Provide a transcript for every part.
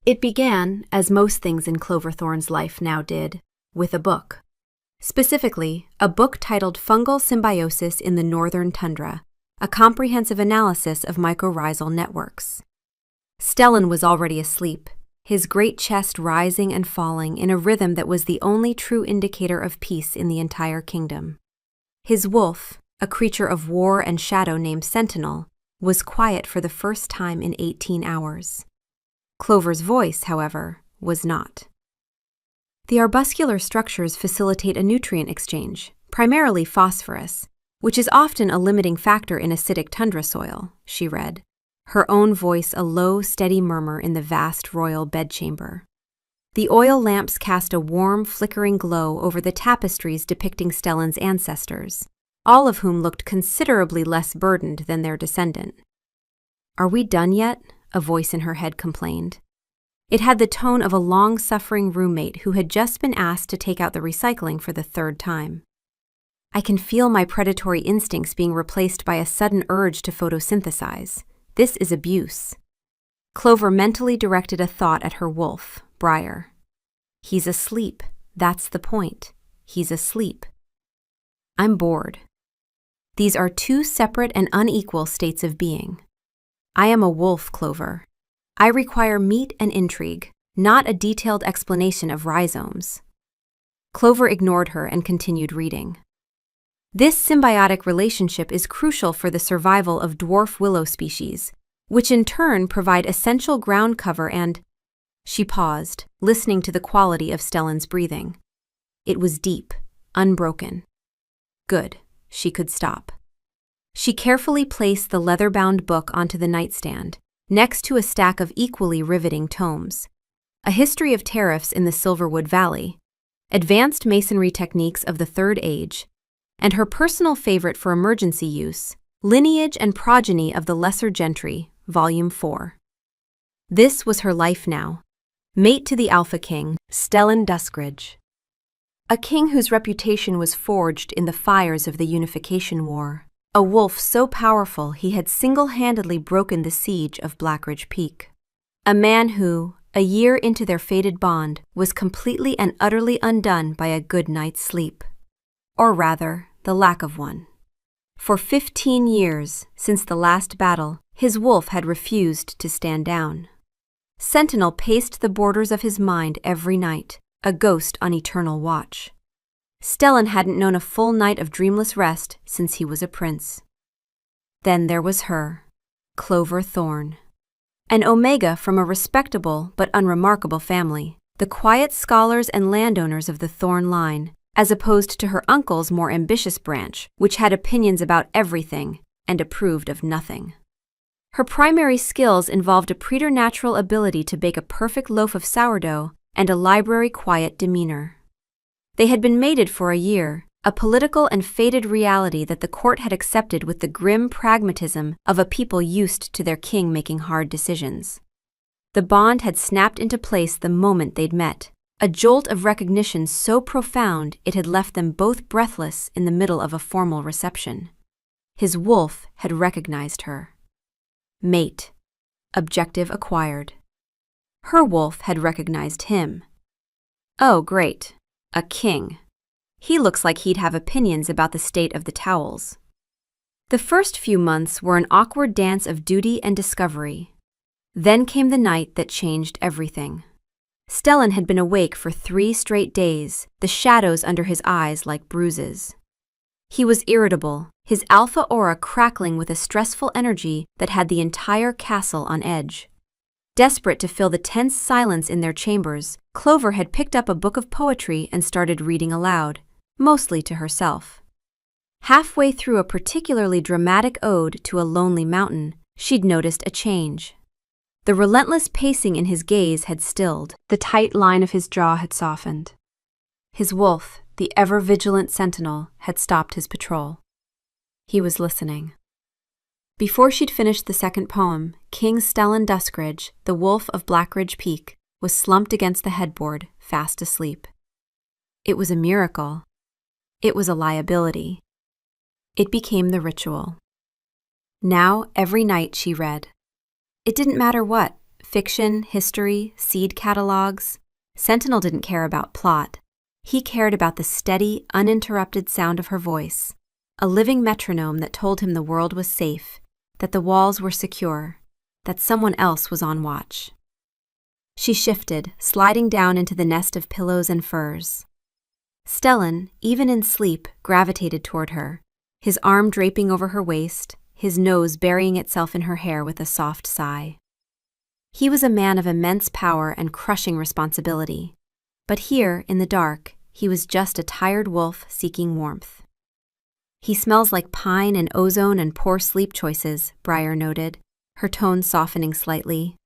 It began, as most things in Clover Thorne's life now did, with a book. Specifically, a book titled Fungal Symbiosis in the Northern Tundra, a comprehensive analysis of mycorrhizal networks. Stellan was already asleep, his great chest rising and falling in a rhythm that was the only true indicator of peace in the entire kingdom. His wolf, a creature of war and shadow named Sentinel, was quiet for the first time in 18 hours. Clover's voice, however, was not. The arbuscular structures facilitate a nutrient exchange, primarily phosphorus, which is often a limiting factor in acidic tundra soil, she read, her own voice a low, steady murmur in the vast royal bedchamber. The oil lamps cast a warm, flickering glow over the tapestries depicting Stellan's ancestors, all of whom looked considerably less burdened than their descendant. "Are we done yet?" a voice in her head complained. It had the tone of a long-suffering roommate who had just been asked to take out the recycling for the third time. "I can feel my predatory instincts being replaced by a sudden urge to photosynthesize. This is abuse." Clover mentally directed a thought at her wolf, Briar. "He's asleep. That's the point. He's asleep." "I'm bored." These are two separate and unequal states of being. I am a wolf, Clover. I require meat and intrigue, not a detailed explanation of rhizomes. Clover ignored her and continued reading. This symbiotic relationship is crucial for the survival of dwarf willow species, which in turn provide essential ground cover and... She paused, listening to the quality of Stellan's breathing. It was deep, unbroken. Good, she could stop. She carefully placed the leather-bound book onto the nightstand, next to a stack of equally riveting tomes. A History of Tariffs in the Silverwood Valley, Advanced Masonry Techniques of the Third Age, and her personal favorite for emergency use, Lineage and Progeny of the Lesser Gentry, Volume 4. This was her life now. Mate to the Alpha King, Stellan Duskridge. A king whose reputation was forged in the fires of the Unification War. A wolf so powerful he had single-handedly broken the siege of Blackridge Peak. A man who, a year into their fated bond, was completely and utterly undone by a good night's sleep. Or rather, the lack of one. For 15 years, since the last battle, his wolf had refused to stand down. Sentinel paced the borders of his mind every night, a ghost on eternal watch. Stellan hadn't known a full night of dreamless rest since he was a prince. Then there was her, Clover Thorne. An omega from a respectable but unremarkable family, the quiet scholars and landowners of the Thorne line, as opposed to her uncle's more ambitious branch, which had opinions about everything and approved of nothing. Her primary skills involved a preternatural ability to bake a perfect loaf of sourdough and a library-quiet demeanor. They had been mated for a year, a political and fated reality that the court had accepted with the grim pragmatism of a people used to their king making hard decisions. The bond had snapped into place the moment they'd met, a jolt of recognition so profound it had left them both breathless in the middle of a formal reception. His wolf had recognized her. Mate. Objective acquired. Her wolf had recognized him. Oh, great. A king. He looks like he'd have opinions about the state of the towels. The first few months were an awkward dance of duty and discovery. Then came the night that changed everything. Stellan had been awake for 3 straight days, the shadows under his eyes like bruises. He was irritable, his alpha aura crackling with a stressful energy that had the entire castle on edge. Desperate to fill the tense silence in their chambers, Clover had picked up a book of poetry and started reading aloud, mostly to herself. Halfway through a particularly dramatic ode to a lonely mountain, she'd noticed a change. The relentless pacing in his gaze had stilled, the tight line of his jaw had softened. His wolf, the ever-vigilant sentinel, had stopped his patrol. He was listening. Before she'd finished the second poem, King Stellan Duskridge, the wolf of Blackridge Peak, was slumped against the headboard, fast asleep. It was a miracle. It was a liability. It became the ritual. Now, every night she read. It didn't matter what, fiction, history, seed catalogs. Sentinel didn't care about plot. He cared about the steady, uninterrupted sound of her voice, a living metronome that told him the world was safe, that the walls were secure, that someone else was on watch. She shifted, sliding down into the nest of pillows and furs. Stellan, even in sleep, gravitated toward her, his arm draping over her waist, his nose burying itself in her hair with a soft sigh. He was a man of immense power and crushing responsibility, but here, in the dark, he was just a tired wolf seeking warmth. "He smells like pine and ozone and poor sleep choices," Briar noted, her tone softening slightly.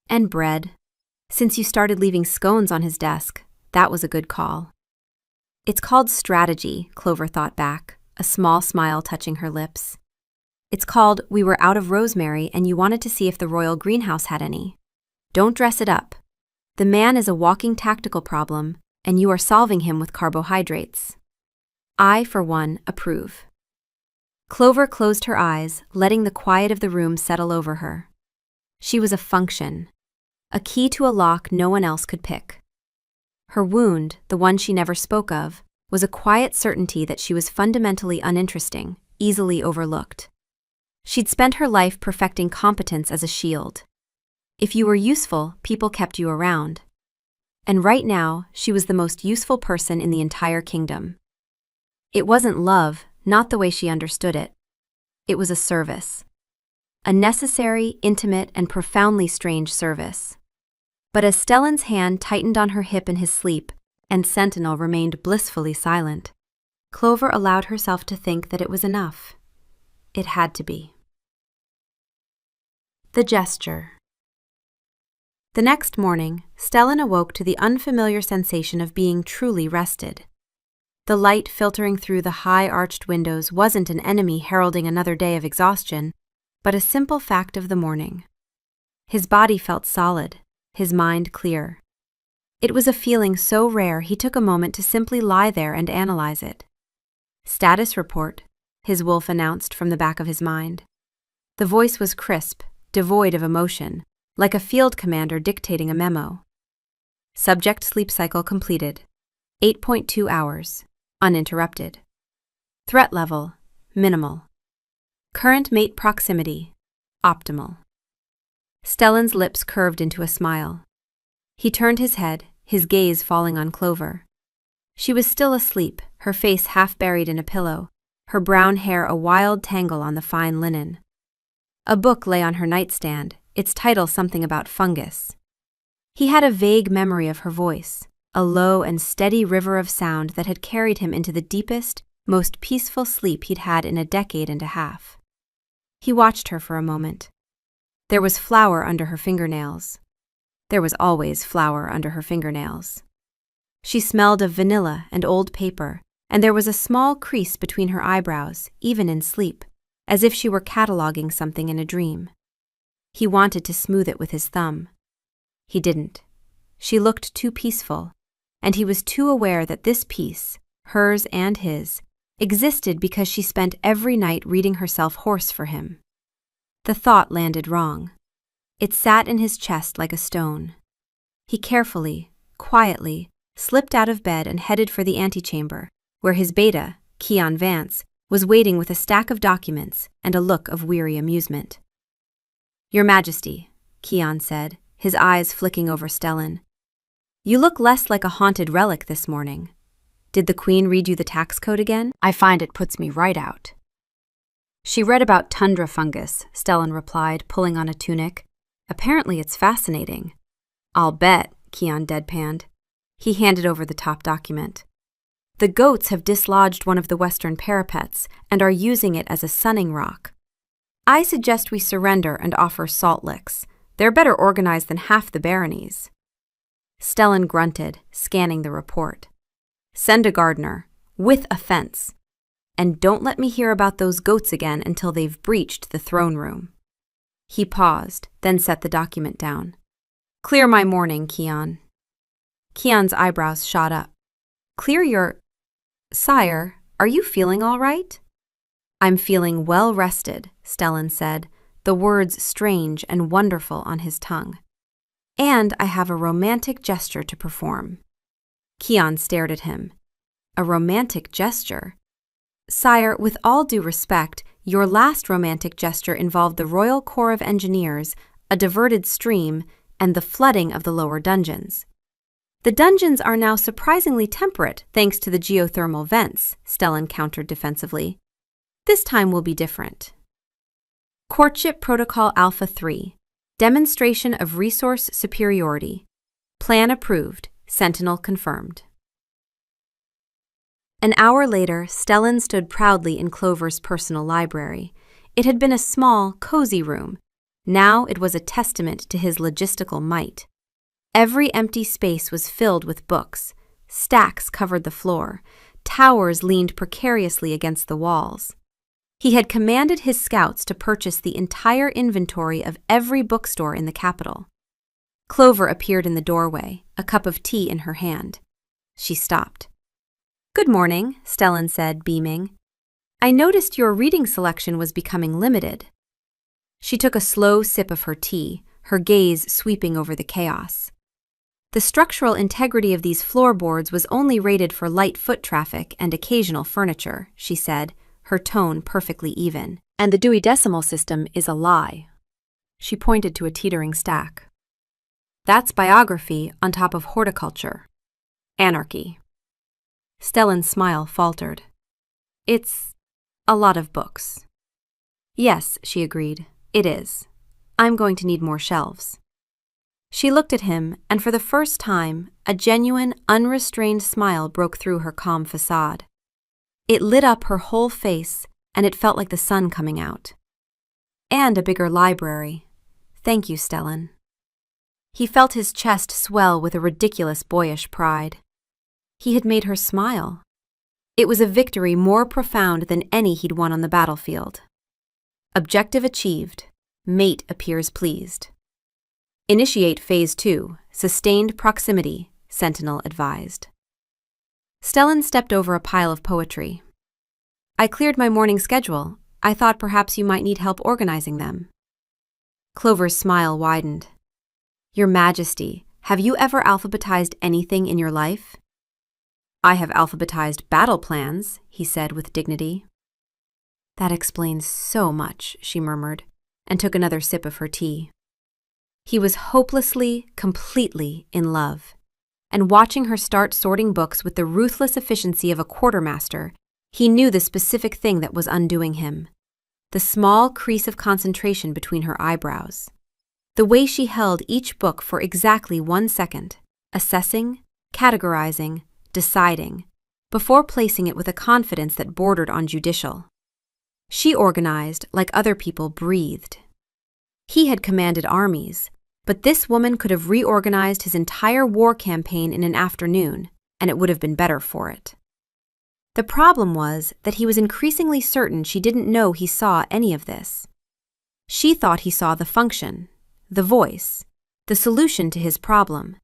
"And bread. Since you started leaving scones on his desk, that was a good call." "It's called strategy," Clover thought back, a small smile touching her lips. "It's called we were out of rosemary and you wanted to see if the royal greenhouse had any. Don't dress it up. The man is a walking tactical problem, and you are solving him with carbohydrates. I, for one, approve." Clover closed her eyes, letting the quiet of the room settle over her. She was a function, a key to a lock no one else could pick. Her wound, the one she never spoke of, was a quiet certainty that she was fundamentally uninteresting, easily overlooked. She'd spent her life perfecting competence as a shield. If you were useful, people kept you around. And right now, she was the most useful person in the entire kingdom. It wasn't love, not the way she understood it. It was a service. A necessary, intimate, and profoundly strange service. But as Stellan's hand tightened on her hip in his sleep, and Sentinel remained blissfully silent, Clover allowed herself to think that it was enough. It had to be. The gesture. The next morning, Stellan awoke to the unfamiliar sensation of being truly rested. The light filtering through the high-arched windows wasn't an enemy heralding another day of exhaustion, but a simple fact of the morning. His body felt solid, his mind clear. It was a feeling so rare he took a moment to simply lie there and analyze it. "Status report," his wolf announced from the back of his mind. The voice was crisp, devoid of emotion, like a field commander dictating a memo. "Subject sleep cycle completed. 8.2 hours. Uninterrupted. Threat level, minimal. Current mate proximity, optimal." Stellan's lips curved into a smile. He turned his head, his gaze falling on Clover. She was still asleep, her face half buried in a pillow, her brown hair a wild tangle on the fine linen. A book lay on her nightstand, its title something about fungus. He had a vague memory of her voice, a low and steady river of sound that had carried him into the deepest, most peaceful sleep he'd had in a decade and a half. He watched her for a moment. There was flour under her fingernails. There was always flour under her fingernails. She smelled of vanilla and old paper, and there was a small crease between her eyebrows, even in sleep, as if she were cataloging something in a dream. He wanted to smooth it with his thumb. He didn't. She looked too peaceful, and he was too aware that this peace, hers and his, existed because she spent every night reading herself hoarse for him. The thought landed wrong. It sat in his chest like a stone. He carefully, quietly, slipped out of bed and headed for the antechamber, where his beta, Keon Vance, was waiting with a stack of documents and a look of weary amusement. "Your Majesty," Keon said, his eyes flicking over Stellan. "You look less like a haunted relic this morning. Did the Queen read you the tax code again? I find it puts me right out." "She read about tundra fungus," Stellan replied, pulling on a tunic. "Apparently it's fascinating." "I'll bet," Keon deadpanned. He handed over the top document. "The goats have dislodged one of the western parapets and are using it as a sunning rock. I suggest we surrender and offer salt licks. They're better organized than half the baronies." Stellan grunted, scanning the report. "Send a gardener, with a fence. And don't let me hear about those goats again until they've breached the throne room." He paused, then set the document down. "Clear my morning, Keon." Keon's eyebrows shot up. "Clear your... Sire, are you feeling all right?" "I'm feeling well rested," Stellan said, the words strange and wonderful on his tongue. And I have a romantic gesture to perform. Keon stared at him. A romantic gesture? Sire, with all due respect, your last romantic gesture involved the Royal Corps of Engineers, a diverted stream, and the flooding of the lower dungeons. The dungeons are now surprisingly temperate thanks to the geothermal vents, Stellan countered defensively. This time will be different. Courtship Protocol Alpha 3. Demonstration of resource superiority. Plan approved. Sentinel confirmed. An hour later, Stellan stood proudly in Clover's personal library. It had been a small, cozy room. Now it was a testament to his logistical might. Every empty space was filled with books. Stacks covered the floor. Towers leaned precariously against the walls. He had commanded his scouts to purchase the entire inventory of every bookstore in the capital. Clover appeared in the doorway, a cup of tea in her hand. She stopped. "Good morning," Stellan said, beaming. "I noticed your reading selection was becoming limited." She took a slow sip of her tea, her gaze sweeping over the chaos. The structural integrity of these floorboards was only rated for light foot traffic and occasional furniture, she said, her tone perfectly even. "And the Dewey Decimal System is a lie." She pointed to a teetering stack. "That's biography on top of horticulture. Anarchy." Stellan's smile faltered. "It's a lot of books." "Yes," she agreed, "it is. I'm going to need more shelves." She looked at him, and for the first time, a genuine, unrestrained smile broke through her calm facade. It lit up her whole face, and it felt like the sun coming out. "And a bigger library. Thank you, Stellan." He felt his chest swell with a ridiculous boyish pride. He had made her smile. It was a victory more profound than any he'd won on the battlefield. Objective achieved. Mate appears pleased. "Initiate Phase 2, Sustained Proximity," Sentinel advised. Stellan stepped over a pile of poetry. "I cleared my morning schedule. I thought perhaps you might need help organizing them." Clover's smile widened. "Your Majesty, have you ever alphabetized anything in your life?" "I have alphabetized battle plans," he said with dignity. "That explains so much," she murmured, and took another sip of her tea. He was hopelessly, completely in love, and watching her start sorting books with the ruthless efficiency of a quartermaster, he knew the specific thing that was undoing him. The small crease of concentration between her eyebrows. The way she held each book for exactly 1 second, assessing, categorizing, deciding, before placing it with a confidence that bordered on judicial. She organized like other people breathed. He had commanded armies, but this woman could have reorganized his entire war campaign in an afternoon, and it would have been better for it. The problem was that he was increasingly certain she didn't know he saw any of this. She thought he saw the function, the voice, the solution to his problem.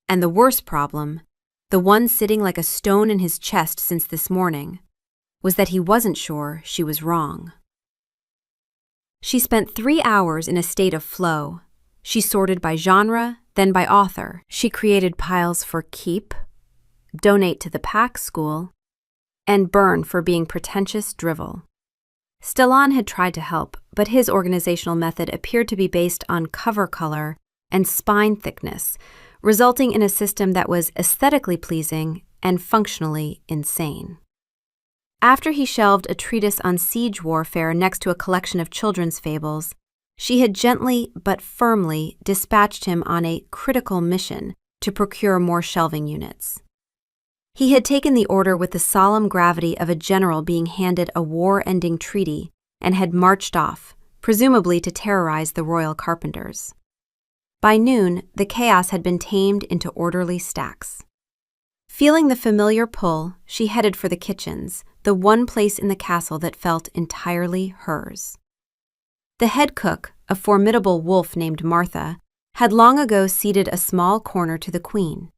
And the worst problem, the one sitting like a stone in his chest since this morning, was that he wasn't sure she was wrong. She spent 3 hours in a state of flow. She sorted by genre, then by author. She created piles for keep, donate to the pack school, and burn for being pretentious drivel. Stellan had tried to help, but his organizational method appeared to be based on cover color and spine thickness, resulting in a system that was aesthetically pleasing and functionally insane. After he shelved a treatise on siege warfare next to a collection of children's fables, she had gently but firmly dispatched him on a critical mission to procure more shelving units. He had taken the order with the solemn gravity of a general being handed a war-ending treaty and had marched off, presumably to terrorize the royal carpenters. By noon, the chaos had been tamed into orderly stacks. Feeling the familiar pull, she headed for the kitchens, the one place in the castle that felt entirely hers. The head cook, a formidable wolf named Martha, had long ago ceded a small corner to the queen.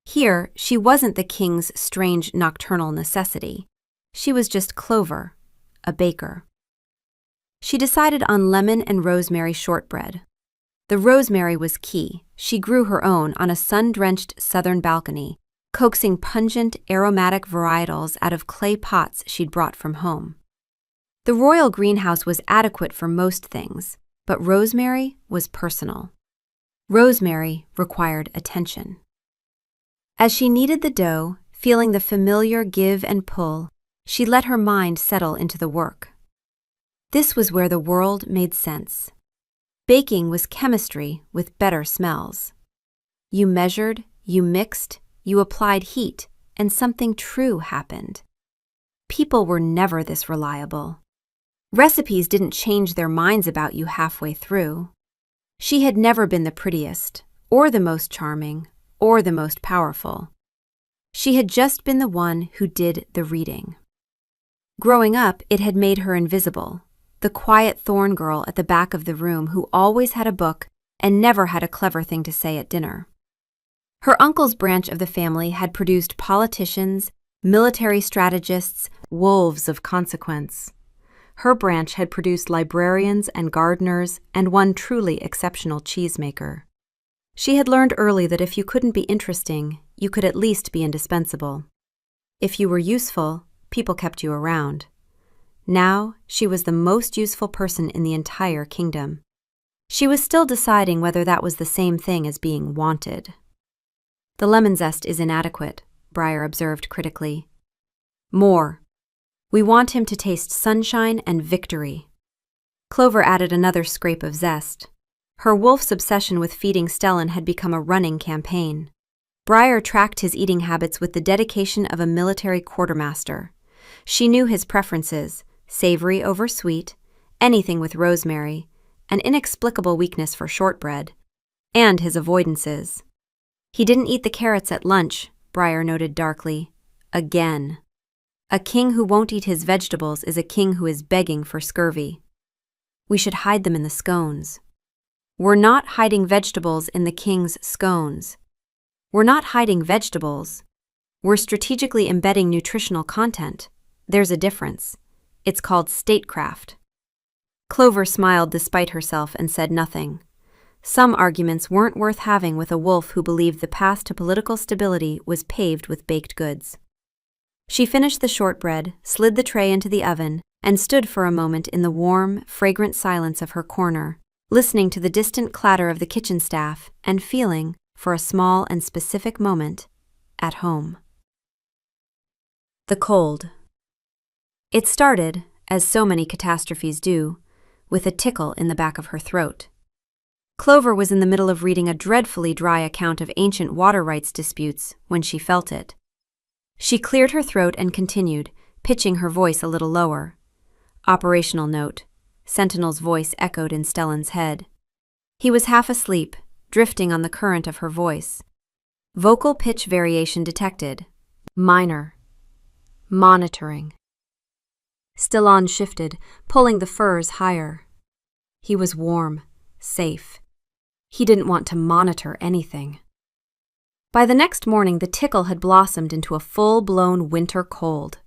Here, she wasn't the king's strange nocturnal necessity. She was just Clover, a baker. She decided on lemon and rosemary shortbread. The rosemary was key. She grew her own on a sun-drenched southern balcony, coaxing pungent, aromatic varietals out of clay pots she'd brought from home. The royal greenhouse was adequate for most things, but rosemary was personal. Rosemary required attention. As she kneaded the dough, feeling the familiar give and pull, she let her mind settle into the work. This was where the world made sense. Baking was chemistry with better smells. You measured, you mixed, you applied heat, and something true happened. People were never this reliable. Recipes didn't change their minds about you halfway through. She had never been the prettiest, or the most charming, or the most powerful. She had just been the one who did the reading. Growing up, it had made her invisible, the quiet thorn girl at the back of the room who always had a book and never had a clever thing to say at dinner. Her uncle's branch of the family had produced politicians, military strategists, wolves of consequence. Her branch had produced librarians and gardeners and one truly exceptional cheesemaker. She had learned early that if you couldn't be interesting, you could at least be indispensable. If you were useful, people kept you around. Now, she was the most useful person in the entire kingdom. She was still deciding whether that was the same thing as being wanted. The lemon zest is inadequate, Briar observed critically. More. We want him to taste sunshine and victory. Clover added another scrape of zest. Her wolf's obsession with feeding Stellan had become a running campaign. Briar tracked his eating habits with the dedication of a military quartermaster. She knew his preferences, savory over sweet, anything with rosemary, an inexplicable weakness for shortbread, and his avoidances. He didn't eat the carrots at lunch, Briar noted darkly. Again. A king who won't eat his vegetables is a king who is begging for scurvy. We should hide them in the scones. We're not hiding vegetables in the king's scones. We're not hiding vegetables. We're strategically embedding nutritional content. There's a difference. It's called statecraft. Clover smiled despite herself and said nothing. Some arguments weren't worth having with a wolf who believed the path to political stability was paved with baked goods. She finished the shortbread, slid the tray into the oven, and stood for a moment in the warm, fragrant silence of her corner, listening to the distant clatter of the kitchen staff and feeling, for a small and specific moment, at home. The cold. It started, as so many catastrophes do, with a tickle in the back of her throat. Clover was in the middle of reading a dreadfully dry account of ancient water rights disputes when she felt it. She cleared her throat and continued, pitching her voice a little lower. Operational note. Sentinel's voice echoed in Stellan's head. He was half asleep, drifting on the current of her voice. Vocal pitch variation detected. Minor. Monitoring. Stellan shifted, pulling the furs higher. He was warm, safe. He didn't want to monitor anything. By the next morning, the tickle had blossomed into a full-blown winter cold.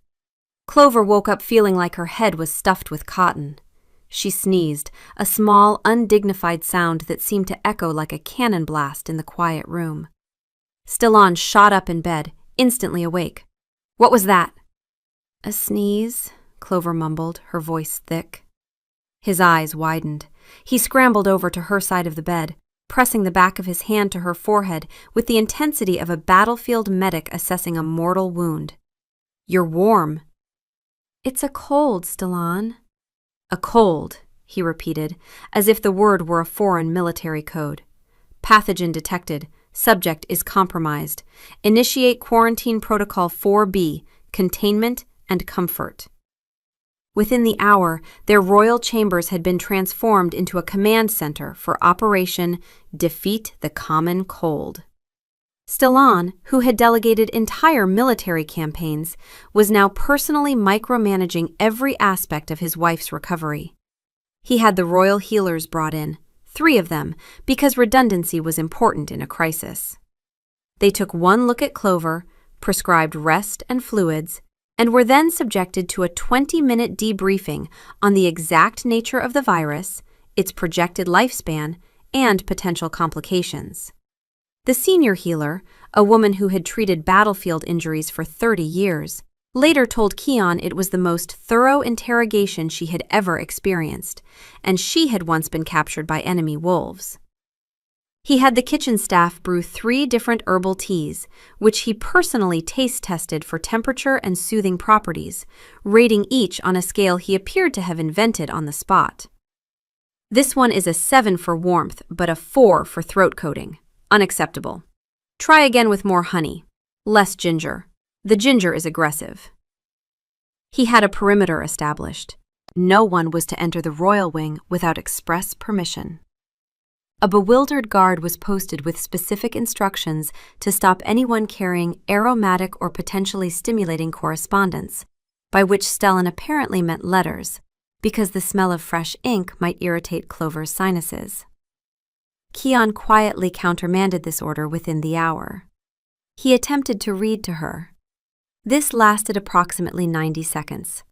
Clover woke up feeling like her head was stuffed with cotton. She sneezed, a small, undignified sound that seemed to echo like a cannon blast in the quiet room. Stellan shot up in bed, instantly awake. What was that? A sneeze, Clover mumbled, her voice thick. His eyes widened. He scrambled over to her side of the bed, pressing the back of his hand to her forehead with the intensity of a battlefield medic assessing a mortal wound. You're warm. It's a cold, Stellan. A cold, he repeated, as if the word were a foreign military code. Pathogen detected. Subject is compromised. Initiate quarantine protocol 4B, containment and comfort. Within the hour, their royal chambers had been transformed into a command center for Operation Defeat the Common Cold. Stellan, who had delegated entire military campaigns, was now personally micromanaging every aspect of his wife's recovery. He had the royal healers brought in, 3 of them, because redundancy was important in a crisis. They took one look at Clover, prescribed rest and fluids, and were then subjected to a 20-minute debriefing on the exact nature of the virus, its projected lifespan, and potential complications. The senior healer, a woman who had treated battlefield injuries for 30 years, later told Keon it was the most thorough interrogation she had ever experienced, and she had once been captured by enemy wolves. He had the kitchen staff brew 3 different herbal teas, which he personally taste-tested for temperature and soothing properties, rating each on a scale he appeared to have invented on the spot. This one is a 7 for warmth, but a 4 for throat coating. Unacceptable. Try again with more honey. Less ginger. The ginger is aggressive. He had a perimeter established. No one was to enter the royal wing without express permission. A bewildered guard was posted with specific instructions to stop anyone carrying aromatic or potentially stimulating correspondence, by which Stellan apparently meant letters, because the smell of fresh ink might irritate Clover's sinuses. Keon quietly countermanded this order within the hour. He attempted to read to her. This lasted approximately 90 seconds.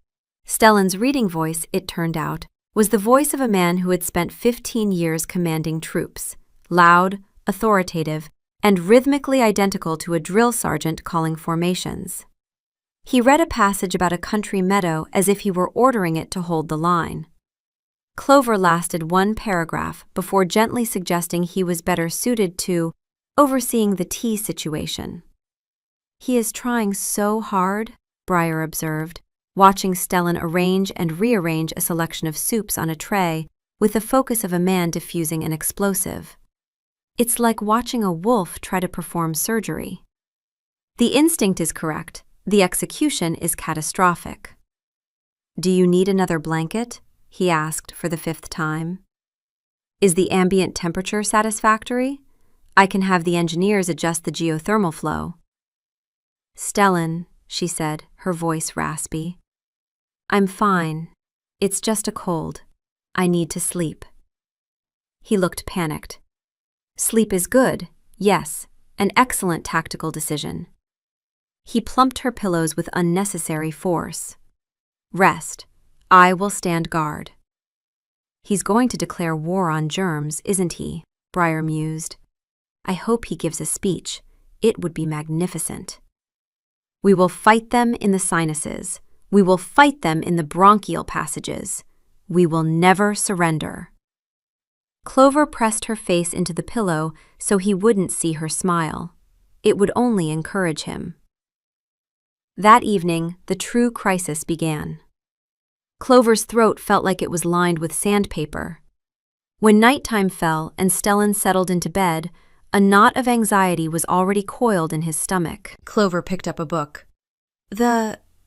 Stellan's reading voice, it turned out, was the voice of a man who had spent 15 years commanding troops, loud, authoritative, and rhythmically identical to a drill sergeant calling formations. He read a passage about a country meadow as if he were ordering it to hold the line. Clover lasted 1 paragraph before gently suggesting he was better suited to overseeing the tea situation. "He is trying so hard," Briar observed, watching Stellan arrange and rearrange a selection of soups on a tray with the focus of a man diffusing an explosive. "It's like watching a wolf try to perform surgery." The instinct is correct. The execution is catastrophic. "Do you need another blanket?" he asked for the 5th time. "Is the ambient temperature satisfactory? I can have the engineers adjust the geothermal flow." "Stellan," she said, her voice raspy. "I'm fine. It's just a cold. I need to sleep." He looked panicked. Sleep is good, yes, an excellent tactical decision. He plumped her pillows with unnecessary force. "Rest. I will stand guard." "He's going to declare war on germs, isn't he?" Briar mused. "I hope he gives a speech. It would be magnificent." "We will fight them in the sinuses. We will fight them in the bronchial passages. We will never surrender." Clover pressed her face into the pillow so he wouldn't see her smile. It would only encourage him. That evening, the true crisis began. Clover's throat felt like it was lined with sandpaper. When nighttime fell and Stellan settled into bed, a knot of anxiety was already coiled in his stomach. Clover picked up a book.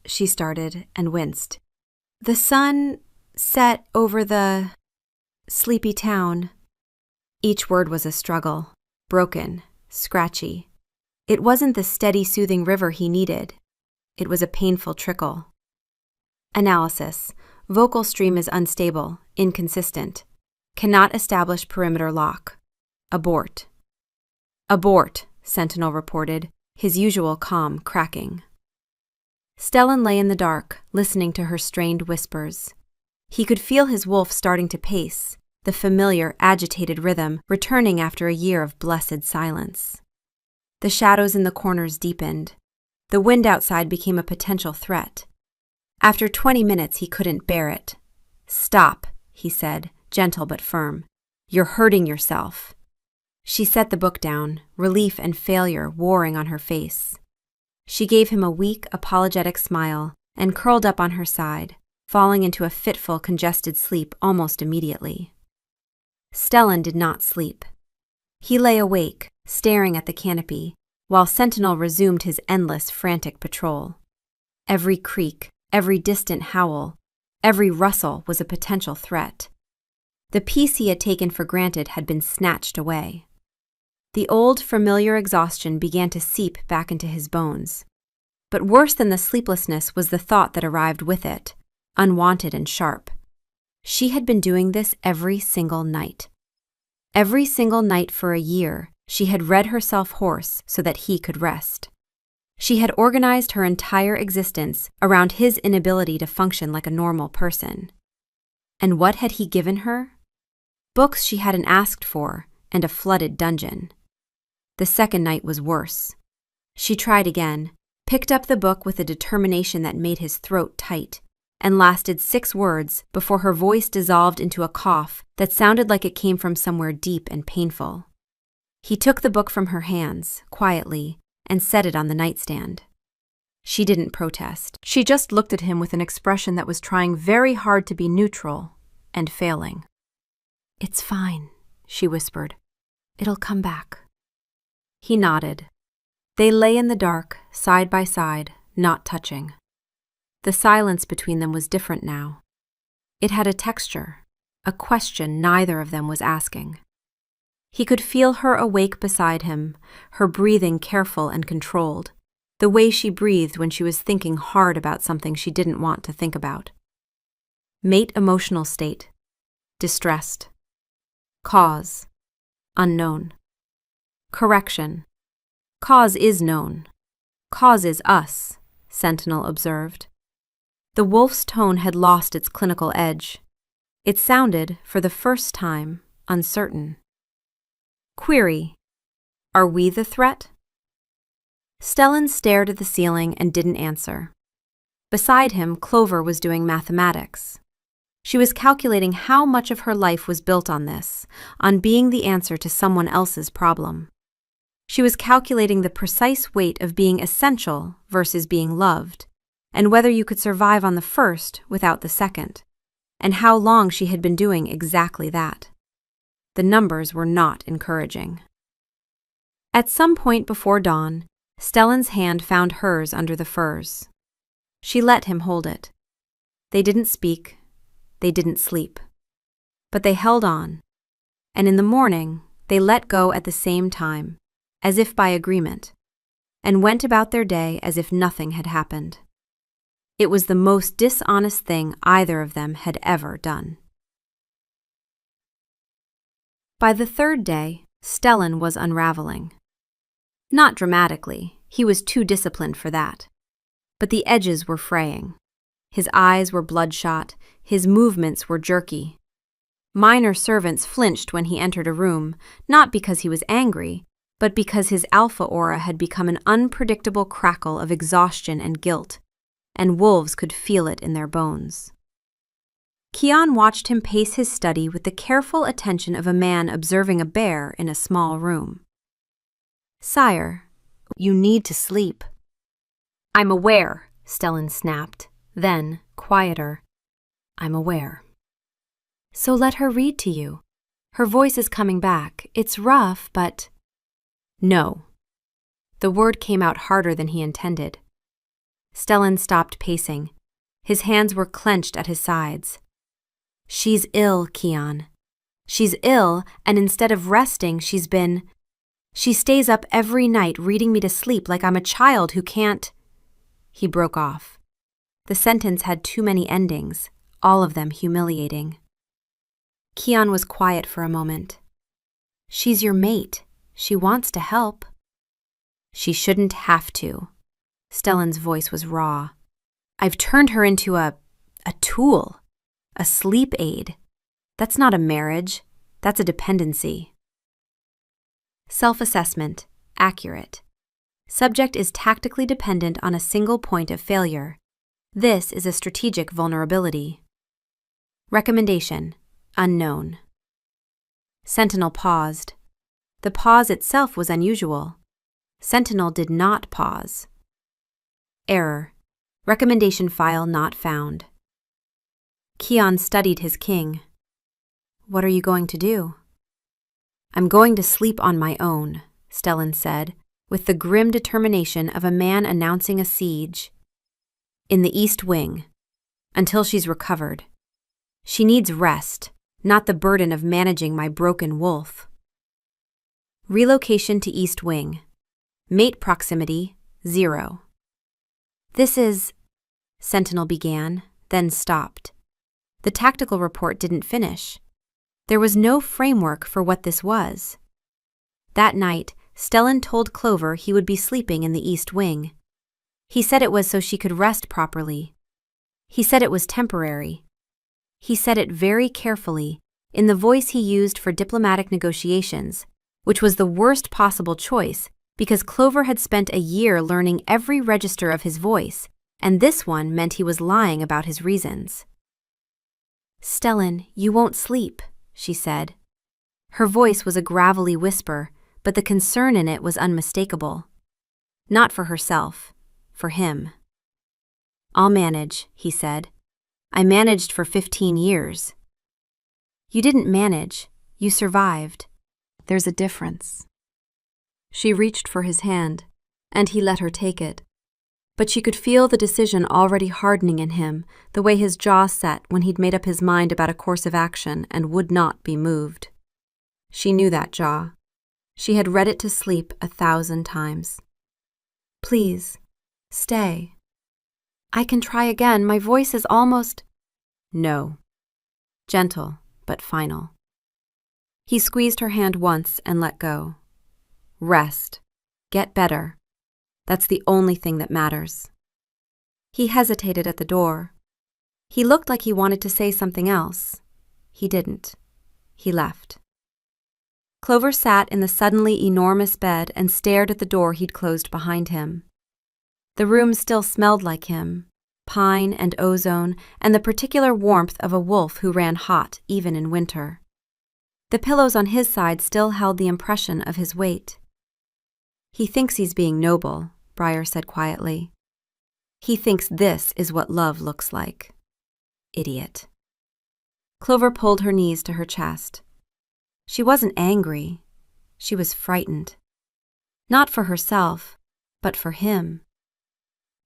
She started and winced. "The sun set over the sleepy town." Each word was a struggle, broken, scratchy. It wasn't the steady, soothing river he needed. It was a painful trickle. Analysis. Vocal stream is unstable, inconsistent. Cannot establish perimeter lock. Abort. "Abort," Sentinel reported, his usual calm cracking. Stellan lay in the dark, listening to her strained whispers. He could feel his wolf starting to pace, the familiar, agitated rhythm returning after a year of blessed silence. The shadows in the corners deepened. The wind outside became a potential threat. After 20 minutes, he couldn't bear it. "Stop," he said, gentle but firm. "You're hurting yourself." She set the book down, relief and failure warring on her face. She gave him a weak, apologetic smile and curled up on her side, falling into a fitful, congested sleep almost immediately. Stellan did not sleep. He lay awake, staring at the canopy, while Sentinel resumed his endless, frantic patrol. Every creak, every distant howl, every rustle was a potential threat. The peace he had taken for granted had been snatched away. The old, familiar exhaustion began to seep back into his bones. But worse than the sleeplessness was the thought that arrived with it, unwanted and sharp. She had been doing this every single night. Every single night for a year, she had read herself hoarse so that he could rest. She had organized her entire existence around his inability to function like a normal person. And what had he given her? books she hadn't asked for, and a flooded dungeon. The second night was worse. She tried again, picked up the book with a determination that made his throat tight, and lasted 6 words before her voice dissolved into a cough that sounded like it came from somewhere deep and painful. He took the book from her hands, quietly, and set it on the nightstand. She didn't protest. She just looked at him with an expression that was trying very hard to be neutral and failing. "It's fine," she whispered. "It'll come back." He nodded. They lay in the dark, side by side, not touching. The silence between them was different now. It had a texture, a question neither of them was asking. He could feel her awake beside him, her breathing careful and controlled, the way she breathed when she was thinking hard about something she didn't want to think about. Mate emotional state. Distressed. Cause. Unknown. Correction. Cause is known. Cause is us, Sentinel observed. The wolf's tone had lost its clinical edge. It sounded, for the first time, uncertain. Query. Are we the threat? Stellan stared at the ceiling and didn't answer. Beside him, Clover was doing mathematics. She was calculating how much of her life was built on this, on being the answer to someone else's problem. She was calculating the precise weight of being essential versus being loved, and whether you could survive on the first without the second, and how long she had been doing exactly that. The numbers were not encouraging. At some point before dawn, Stellan's hand found hers under the furs. She let him hold it. They didn't speak, they didn't sleep. But they held on, and in the morning they let go at the same time, as if by agreement, and went about their day as if nothing had happened. It was the most dishonest thing either of them had ever done. By the third day, Stellan was unraveling. Not dramatically, he was too disciplined for that. But the edges were fraying. His eyes were bloodshot, his movements were jerky. Minor servants flinched when he entered a room, not because he was angry, but because his alpha aura had become an unpredictable crackle of exhaustion and guilt, and wolves could feel it in their bones. Kian watched him pace his study with the careful attention of a man observing a bear in a small room. "Sire, you need to sleep." "I'm aware," Stellan snapped. Then, quieter, "I'm aware." "So let her read to you. Her voice is coming back. It's rough, but—" "No." The word came out harder than he intended. Stellan stopped pacing. His hands were clenched at his sides. "She's ill, Kian. She's ill, and instead of resting, she stays up every night reading me to sleep like I'm a child who can't—" He broke off. The sentence had too many endings, all of them humiliating. Kian was quiet for a moment. "She's your mate. She wants to help." "She shouldn't have to." Stellan's voice was raw. "I've turned her into a tool, a sleep aid. That's not a marriage. That's a dependency." Self-assessment, accurate. Subject is tactically dependent on a single point of failure. This is a strategic vulnerability. Recommendation, unknown. Sentinel paused. The pause itself was unusual. Sentinel did not pause. Error. Recommendation file not found. Kian studied his king. "What are you going to do?" "I'm going to sleep on my own," Stellan said, with the grim determination of a man announcing a siege. "In the East Wing, until she's recovered. She needs rest, not the burden of managing my broken wolf." Relocation to East Wing. Mate proximity, 0. "This is—" Sentinel began, then stopped. The tactical report didn't finish. There was no framework for what this was. That night, Stellan told Clover he would be sleeping in the East Wing. He said it was so she could rest properly. He said it was temporary. He said it very carefully, in the voice he used for diplomatic negotiations, which was the worst possible choice because Clover had spent a year learning every register of his voice, and this one meant he was lying about his reasons. "Stellan, you won't sleep," she said. Her voice was a gravelly whisper, but the concern in it was unmistakable. Not for herself, for him. "I'll manage," he said. "I managed for 15 years. "You didn't manage, you survived. There's a difference." She reached for his hand, and he let her take it. But she could feel the decision already hardening in him, the way his jaw set when he'd made up his mind about a course of action and would not be moved. She knew that jaw. She had read it to sleep 1,000 times. "Please, stay. I can try again, my voice is almost—" "No." Gentle, but final. He squeezed her hand once and let go. "Rest. Get better. That's the only thing that matters." He hesitated at the door. He looked like he wanted to say something else. He didn't. He left. Clover sat in the suddenly enormous bed and stared at the door he'd closed behind him. The room still smelled like him, pine and ozone and the particular warmth of a wolf who ran hot even in winter. The pillows on his side still held the impression of his weight. "He thinks he's being noble," Briar said quietly. "He thinks this is what love looks like. Idiot." Clover pulled her knees to her chest. She wasn't angry. She was frightened. Not for herself, but for him.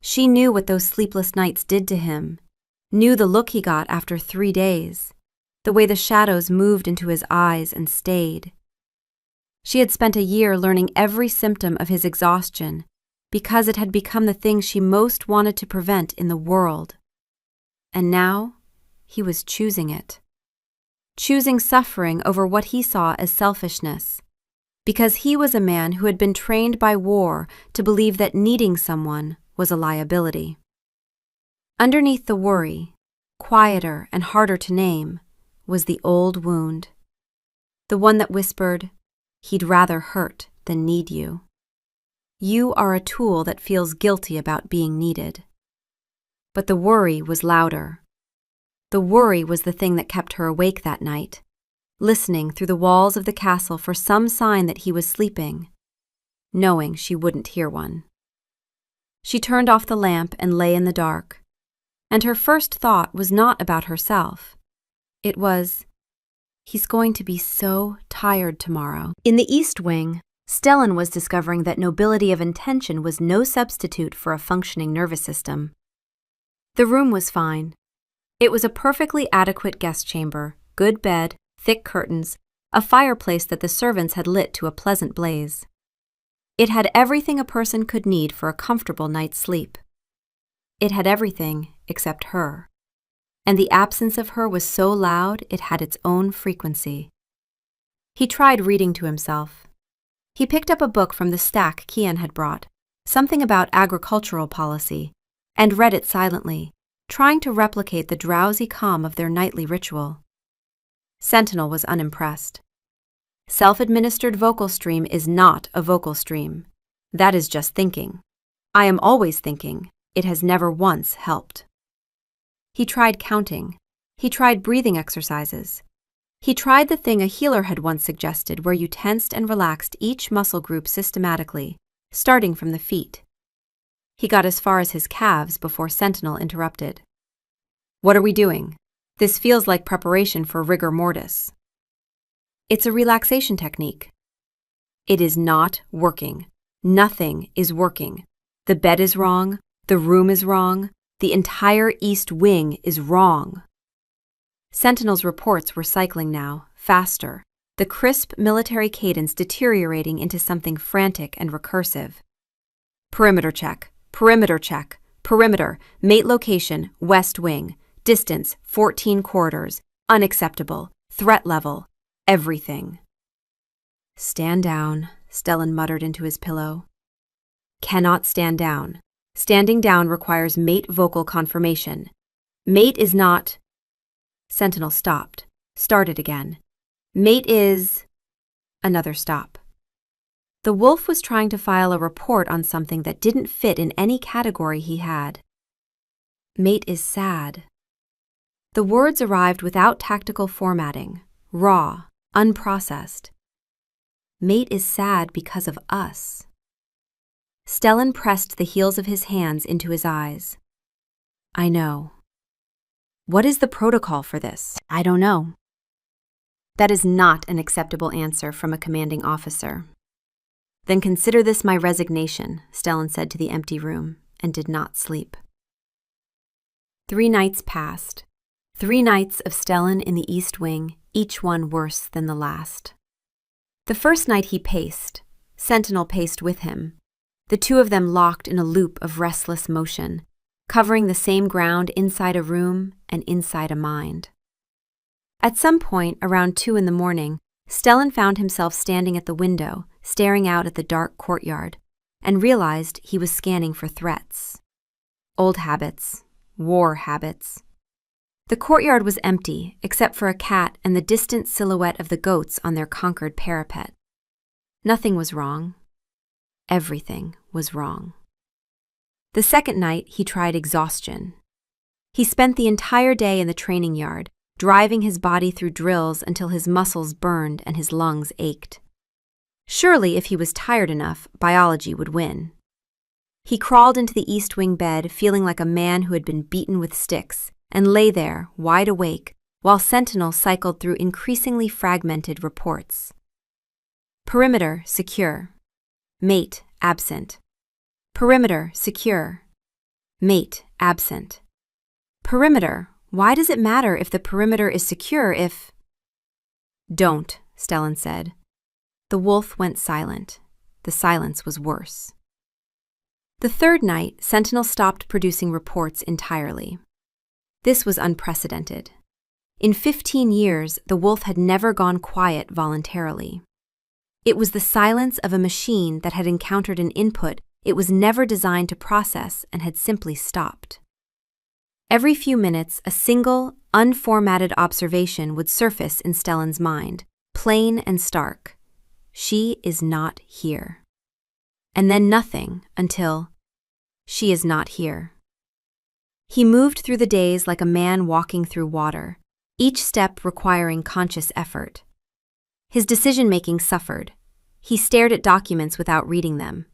She knew what those sleepless nights did to him, knew the look he got after 3 days, the way the shadows moved into his eyes and stayed. She had spent a year learning every symptom of his exhaustion because it had become the thing she most wanted to prevent in the world. And now, he was choosing it. Choosing suffering over what he saw as selfishness, because he was a man who had been trained by war to believe that needing someone was a liability. Underneath the worry, quieter and harder to name, was the old wound. The one that whispered, "He'd rather hurt than need you. You are a tool that feels guilty about being needed." But the worry was louder. The worry was the thing that kept her awake that night, listening through the walls of the castle for some sign that he was sleeping, knowing she wouldn't hear one. She turned off the lamp and lay in the dark, and her first thought was not about herself. It was, "He's going to be so tired tomorrow." In the East Wing, Stellan was discovering that nobility of intention was no substitute for a functioning nervous system. The room was fine. It was a perfectly adequate guest chamber, good bed, thick curtains, a fireplace that the servants had lit to a pleasant blaze. It had everything a person could need for a comfortable night's sleep. It had everything except her. And the absence of her was so loud it had its own frequency. He tried reading to himself. He picked up a book from the stack Kian had brought, something about agricultural policy, and read it silently, trying to replicate the drowsy calm of their nightly ritual. Sentinel was unimpressed. Self-administered vocal stream is not a vocal stream. That is just thinking. I am always thinking. It has never once helped. He tried counting. He tried breathing exercises. He tried the thing a healer had once suggested where you tensed and relaxed each muscle group systematically, starting from the feet. He got as far as his calves before Sentinel interrupted. "What are we doing? This feels like preparation for rigor mortis." "It's a relaxation technique." "It is not working. Nothing is working. The bed is wrong. The room is wrong. The entire East Wing is wrong." Sentinel's reports were cycling now, faster, the crisp military cadence deteriorating into something frantic and recursive. "Perimeter check. Perimeter check. Perimeter. Mate location, West Wing. Distance, 14 quarters. Unacceptable. Threat level. Everything." "Stand down," Stellan muttered into his pillow. "Cannot stand down. Standing down requires mate vocal confirmation. Mate is not—" Sentinel stopped, Started again. Mate is... Another stop. The wolf was trying to file a report on something that didn't fit in any category he had. Mate is sad. The words arrived without tactical formatting, raw, unprocessed. Mate is sad because of us. Stellan pressed the heels of his hands into his eyes. I know. What is the protocol for this? I don't know. That is not an acceptable answer from a commanding officer. Then consider this my resignation, Stellan said to the empty room, and did not sleep. 3 nights passed. 3 nights of Stellan in the East Wing, each one worse than the last. The first night he paced. Sentinel paced with him. The two of them locked in a loop of restless motion, covering the same ground inside a room and inside a mind. At some point, around 2 in the morning, Stellan found himself standing at the window, staring out at the dark courtyard, and realized he was scanning for threats. Old habits, war habits. The courtyard was empty, except for a cat and the distant silhouette of the goats on their conquered parapet. Nothing was wrong. Everything was wrong. The second night, he tried exhaustion. He spent the entire day in the training yard, driving his body through drills until his muscles burned and his lungs ached. Surely, if he was tired enough, biology would win. He crawled into the East Wing bed, feeling like a man who had been beaten with sticks, and lay there, wide awake, while Sentinel cycled through increasingly fragmented reports. Perimeter secure. Mate absent. Perimeter secure. Mate absent. Perimeter. Why does it matter if the perimeter is secure if... Don't, Stellan said. The wolf went silent. The silence was worse. The third night, Sentinel stopped producing reports entirely. This was unprecedented. In 15 years, the wolf had never gone quiet voluntarily. It was the silence of a machine that had encountered an input it was never designed to process and had simply stopped. Every few minutes, a single, unformatted observation would surface in Stellan's mind, plain and stark. She is not here. And then nothing until she is not here. He moved through the days like a man walking through water, each step requiring conscious effort. His decision-making suffered. He stared at documents without reading them.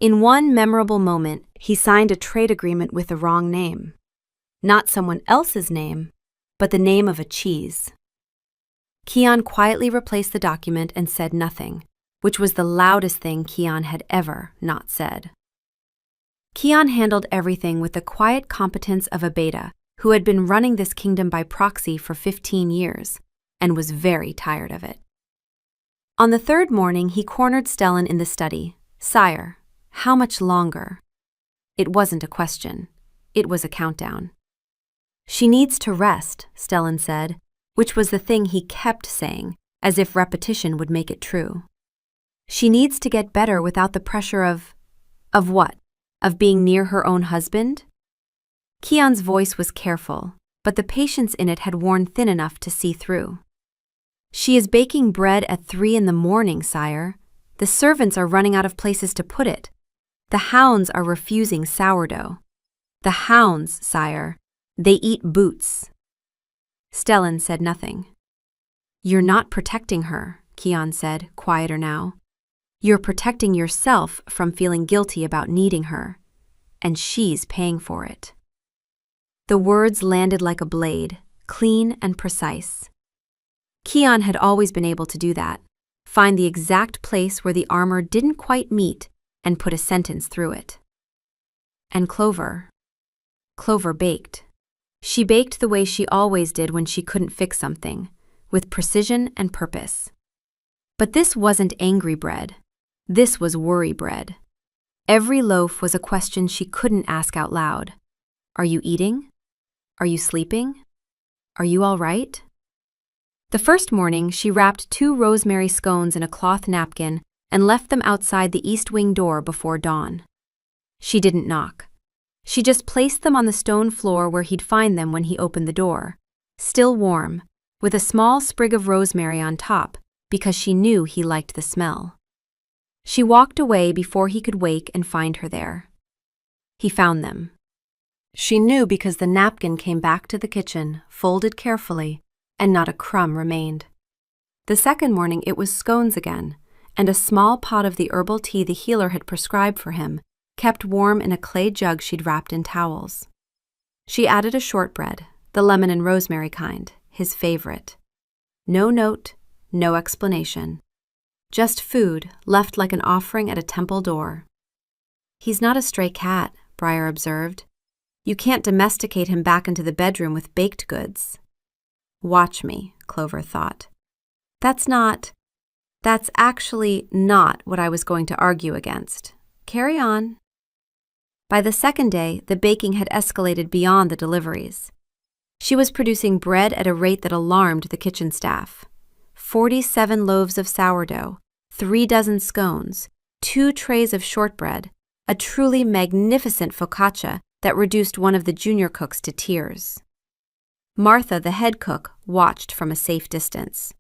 In one memorable moment, he signed a trade agreement with the wrong name. Not someone else's name, but the name of a cheese. Keon quietly replaced the document and said nothing, which was the loudest thing Keon had ever not said. Keon handled everything with the quiet competence of a beta who had been running this kingdom by proxy for 15 years and was very tired of it. On the third morning, he cornered Stellan in the study. Sire, how much longer? It wasn't a question. It was a countdown. She needs to rest, Stellan said, which was the thing he kept saying, as if repetition would make it true. She needs to get better without the pressure of what? Of being near her own husband? Keon's voice was careful, but the patience in it had worn thin enough to see through. She is baking bread at 3 in the morning, sire. The servants are running out of places to put it. The hounds are refusing sourdough. The hounds, sire. They eat boots. Stellan said nothing. You're not protecting her, Keon said, quieter now. You're protecting yourself from feeling guilty about needing her, and she's paying for it. The words landed like a blade, clean and precise. Keon had always been able to do that, find the exact place where the armor didn't quite meet and put a sentence through it. And Clover baked. She baked the way she always did when she couldn't fix something, with precision and purpose. But this wasn't angry bread. This was worry bread. Every loaf was a question she couldn't ask out loud. Are you eating? Are you sleeping? Are you all right? The first morning, she wrapped 2 rosemary scones in a cloth napkin and left them outside the East Wing door before dawn. She didn't knock. She just placed them on the stone floor where he'd find them when he opened the door, still warm, with a small sprig of rosemary on top because she knew he liked the smell. She walked away before he could wake and find her there. He found them. She knew because the napkin came back to the kitchen, folded carefully, and not a crumb remained. The second morning it was scones again, and a small pot of the herbal tea the healer had prescribed for him, kept warm in a clay jug she'd wrapped in towels. She added a shortbread, the lemon and rosemary kind, his favorite. No note, no explanation. Just food left like an offering at a temple door. "He's not a stray cat," Briar observed. "You can't domesticate him back into the bedroom with baked goods." "Watch me," Clover thought. That's actually not what I was going to argue against. Carry on." By the second day, the baking had escalated beyond the deliveries. She was producing bread at a rate that alarmed the kitchen staff. 47 loaves of sourdough, 3 dozen scones, 2 trays of shortbread, a truly magnificent focaccia that reduced one of the junior cooks to tears. Martha, the head cook, watched from a safe distance.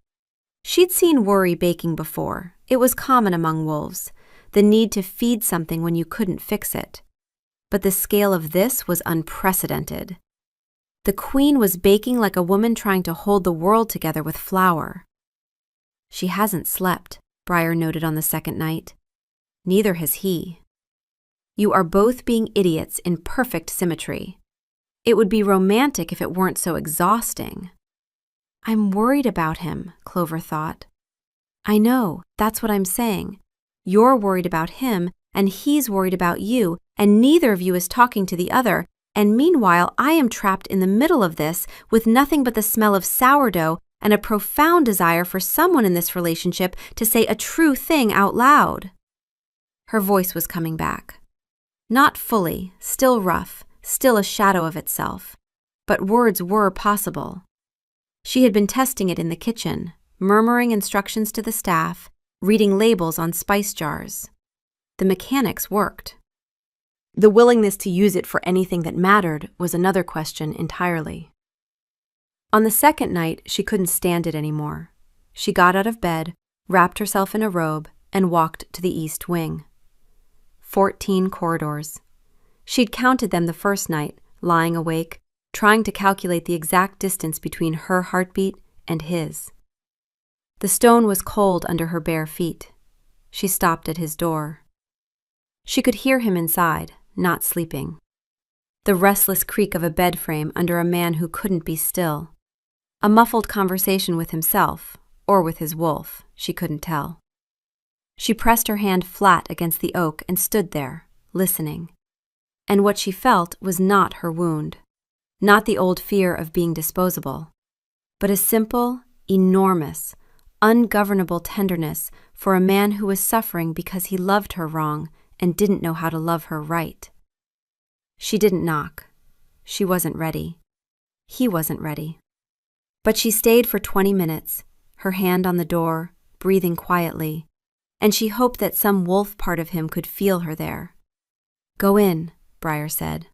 She'd seen worry baking before. It was common among wolves, the need to feed something when you couldn't fix it. But the scale of this was unprecedented. The queen was baking like a woman trying to hold the world together with flour. "She hasn't slept," Briar noted on the second night. "Neither has he." "You are both being idiots in perfect symmetry. It would be romantic if it weren't so exhausting." "I'm worried about him," Clover thought. "I know, that's what I'm saying. You're worried about him, and he's worried about you, and neither of you is talking to the other, and meanwhile I am trapped in the middle of this with nothing but the smell of sourdough and a profound desire for someone in this relationship to say a true thing out loud." Her voice was coming back. Not fully, still rough, still a shadow of itself, but words were possible. She had been testing it in the kitchen, murmuring instructions to the staff, reading labels on spice jars. The mechanics worked. The willingness to use it for anything that mattered was another question entirely. On the second night, she couldn't stand it anymore. She got out of bed, wrapped herself in a robe, and walked to the east wing. 14 corridors. She'd counted them the first night, lying awake, trying to calculate the exact distance between her heartbeat and his. The stone was cold under her bare feet. She stopped at his door. She could hear him inside, not sleeping. The restless creak of a bed frame under a man who couldn't be still. A muffled conversation with himself, or with his wolf, she couldn't tell. She pressed her hand flat against the oak and stood there, listening. And what she felt was not her wound, not the old fear of being disposable, but a simple, enormous, ungovernable tenderness for a man who was suffering because he loved her wrong and didn't know how to love her right. She didn't knock. She wasn't ready. He wasn't ready. But she stayed for 20 minutes, her hand on the door, breathing quietly, and she hoped that some wolf part of him could feel her there. "Go in," Briar said.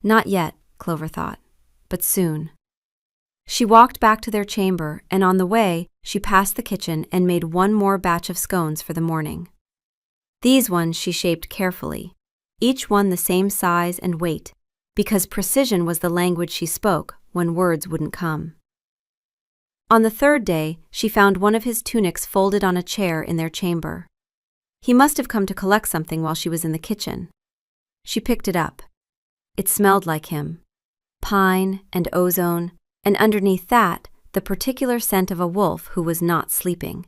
Not yet, Clover thought, but soon. She walked back to their chamber, and on the way, she passed the kitchen and made one more batch of scones for the morning. These ones she shaped carefully, each one the same size and weight, because precision was the language she spoke when words wouldn't come. On the third day, she found one of his tunics folded on a chair in their chamber. He must have come to collect something while she was in the kitchen. She picked it up. It smelled like him. Pine and ozone, and underneath that, the particular scent of a wolf who was not sleeping,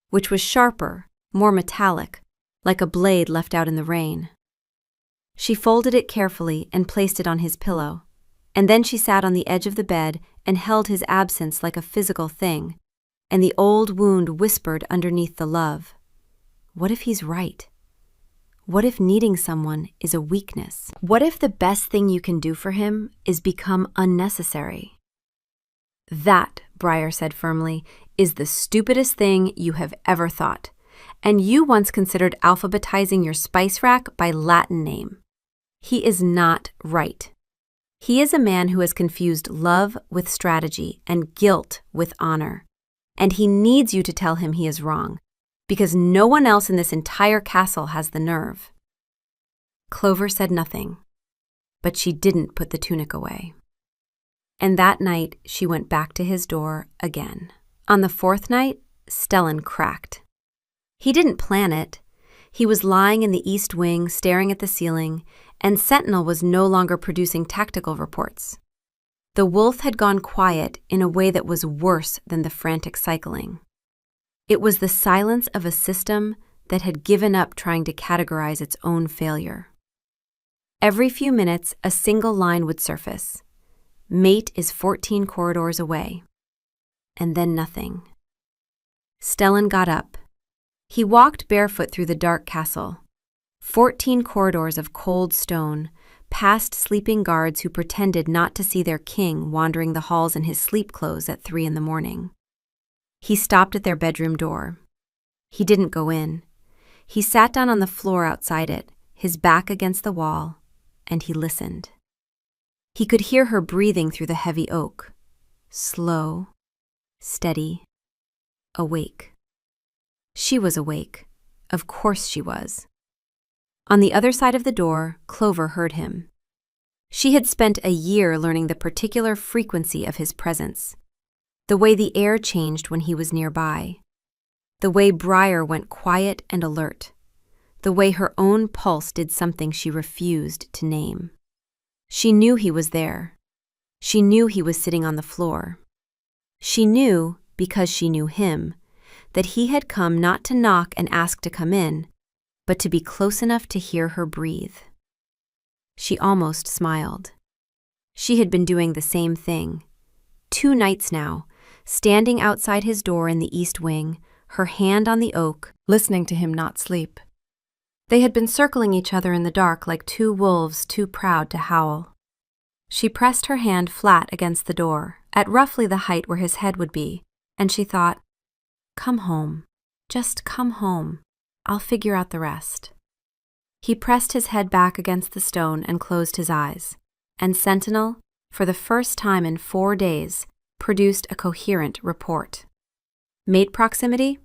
which was sharper, more metallic, like a blade left out in the rain. She folded it carefully and placed it on his pillow, and then she sat on the edge of the bed and held his absence like a physical thing, and the old wound whispered underneath the love. What if he's right? What if needing someone is a weakness? What if the best thing you can do for him is become unnecessary? That, Briar said firmly, is the stupidest thing you have ever thought, and you once considered alphabetizing your spice rack by Latin name. He is not right. He is a man who has confused love with strategy and guilt with honor, and he needs you to tell him he is wrong, because no one else in this entire castle has the nerve." Clover said nothing, but she didn't put the tunic away. And that night, she went back to his door again. On the fourth night, Stellan cracked. He didn't plan it. He was lying in the east wing, staring at the ceiling, and Sentinel was no longer producing tactical reports. The wolf had gone quiet in a way that was worse than the frantic cycling. It was the silence of a system that had given up trying to categorize its own failure. Every few minutes, a single line would surface. "Mate is 14 corridors away." And then nothing. Stellan got up. He walked barefoot through the dark castle. 14 corridors of cold stone, past sleeping guards who pretended not to see their king wandering the halls in his sleep clothes at 3 a.m. He stopped at their bedroom door. He didn't go in. He sat down on the floor outside it, his back against the wall, and he listened. He could hear her breathing through the heavy oak. Slow, steady, awake. She was awake. Of course she was. On the other side of the door, Clover heard him. She had spent a year learning the particular frequency of his presence, the way the air changed when he was nearby, the way Briar went quiet and alert, the way her own pulse did something she refused to name. She knew he was there. She knew he was sitting on the floor. She knew, because she knew him, that he had come not to knock and ask to come in, but to be close enough to hear her breathe. She almost smiled. She had been doing the same thing. 2 nights now, standing outside his door in the east wing, her hand on the oak, listening to him not sleep. They had been circling each other in the dark like 2 wolves too proud to howl. She pressed her hand flat against the door, at roughly the height where his head would be, and she thought, "Come home. Just come home. I'll figure out the rest." He pressed his head back against the stone and closed his eyes, and Sentinel, for the first time in 4 days, produced a coherent report. Mate proximity?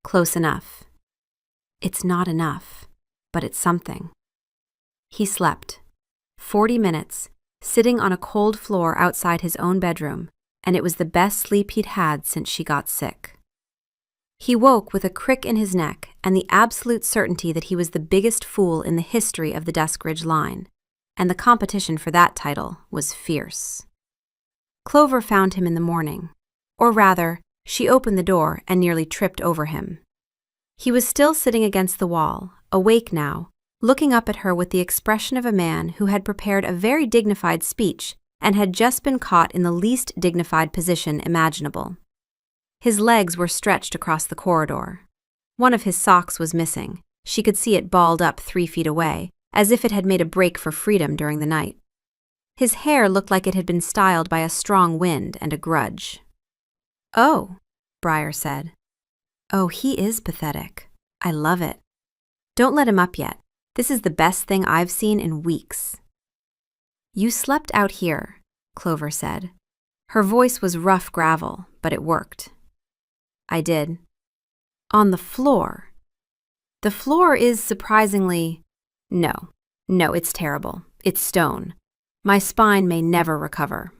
Close enough. It's not enough, but it's something. He slept. 40 minutes, sitting on a cold floor outside his own bedroom, and it was the best sleep he'd had since she got sick. He woke with a crick in his neck and the absolute certainty that he was the biggest fool in the history of the Dusk Ridge line, and the competition for that title was fierce. Clover found him in the morning, or rather, she opened the door and nearly tripped over him. He was still sitting against the wall, awake now, looking up at her with the expression of a man who had prepared a very dignified speech and had just been caught in the least dignified position imaginable. His legs were stretched across the corridor. One of his socks was missing. She could see it balled up 3 feet away, as if it had made a break for freedom during the night. His hair looked like it had been styled by a strong wind and a grudge. "Oh," Briar said. "Oh, he is pathetic. I love it. Don't let him up yet. This is the best thing I've seen in weeks." "You slept out here," Clover said. Her voice was rough gravel, but it worked. "I did." "On the floor." "The floor is surprisingly—" No, it's terrible. It's stone. My spine may never recover."